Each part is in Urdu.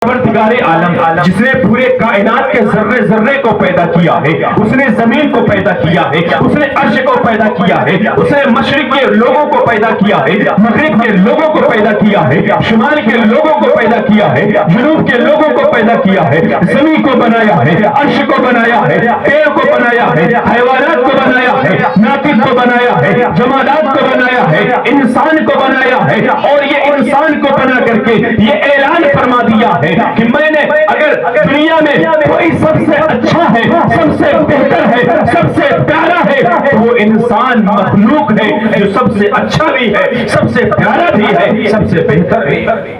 پروردگار عالم جس نے پورے کائنات کے ذرے ذرے کو پیدا کیا ہے، اس نے زمین کو پیدا کیا ہے، اس نے عرش کو پیدا کیا ہے، اس نے مشرق کے لوگوں کو پیدا کیا ہے، مغرب کے لوگوں کو پیدا کیا ہے، شمال کے لوگوں کو پیدا کیا ہے، جنوب کے لوگوں کو پیدا کیا ہے، زمین کو بنایا ہے، عرش کو بنایا ہے، پیڑ کو بنایا ہے، حیوانات کو بنایا ہے، ناطق کو بنایا ہے، جمادات کو بنایا ہے، انسان کو بنایا ہے، اور یہ انسان کو بنا کر کے یہ اعلان فرما دیا ہے کہ میں نے اگر دنیا میں کوئی سب سے اچھا ہے، سب سے بہتر ہے، سب سے پیارا ہے، تو وہ انسان مخلوق ہے جو سب سے اچھا بھی ہے، سب سے پیارا بھی ہے، سب سے بہتر بھی ہے۔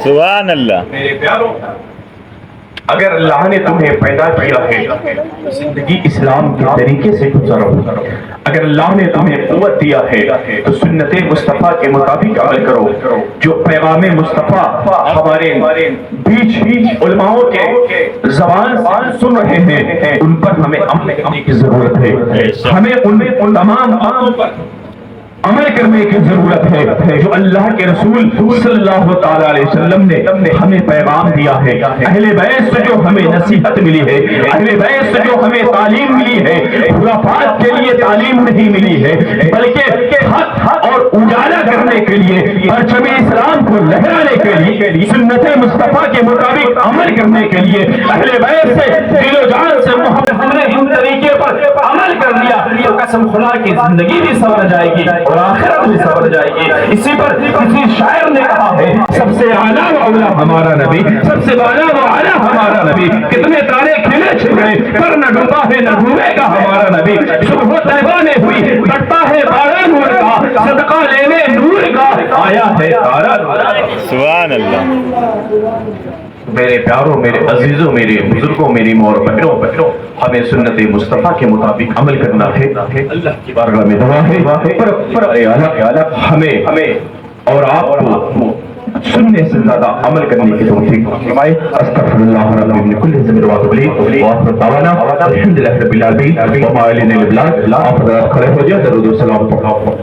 سبحان اللہ۔ میرے پیاروں، اگر اللہ نے تمہیں پیدا کیا ہے زندگی اسلام کے طریقے سے گزارو، اگر اللہ نے تمہیں قوت دیا ہے تو سنت مصطفیٰ کے مطابق عمل کرو۔ جو پیغام مصطفیٰ ہمارے بیچ علماؤں کے زبان سے سن رہے ہیں، ان پر ہمیں عمل کرنے کی ضرورت ہے، ہمیں ان تمام باتوں پر عمل کرنے کی ضرورت ہے جو اللہ کے رسول صلی اللہ تعالی علیہ وسلم نے ہمیں پیغام دیا ہے۔ اہل بیت سے جو ہمیں نصیحت ملی ہے، اہل بیت سے جو ہمیں تعلیم ملی ہے، خلافات کے لیے تعلیم نہیں ملی ہے، بلکہ حق اور اجالا کرنے کے لیے، پرچم اسلام کو لہرانے کے لیے، سنت مصطفیٰ کے مطابق عمل کرنے کے لیے اہل بیت سے دل و جان سے محبت، ہم نے ان طریقے پر عمل کر لیا تو قسم خدا کی زندگی بھی سنور جائے گی اور آخرت بھی سنور جائے گی۔ اسی پر کسی شاعر نے کہا ہے، سب سے اعلیٰ و اولیٰ ہمارا نبی، سب سے اعلیٰ و اعلیٰ ہمارا نبی، کتنے تارے کھلے چھپے پر نہ ڈوبا ہے نہ ڈوبے گا ہمارا نبی، صبح طیبہ میں ہوئی بڑھتا ہے بارہ نور کا، صدقہ لینے نور کا آیا ہے تارا۔ سبحان اللہ۔ میرے پیاروں، میرے عزیزوں، میرے بزرگوں، میری ماں اور بہنوں، ہمیں سنت مصطفیٰ کے مطابق عمل کرنا ہے۔ اللہ کی بارگاہ میں دعا ہے پر ہمیں اور آپ کو سننے سے زیادہ عمل کرنے کی توفیق فرمائے۔ استغفر اللہ ربی من کل ذنب واتوب الیہ وآخر دعوانا الحمدللہ رب العالمین وما علینا الا البلاغ۔ آپ حضرات کھڑے ہو جائیں، درود و سلام پڑھو۔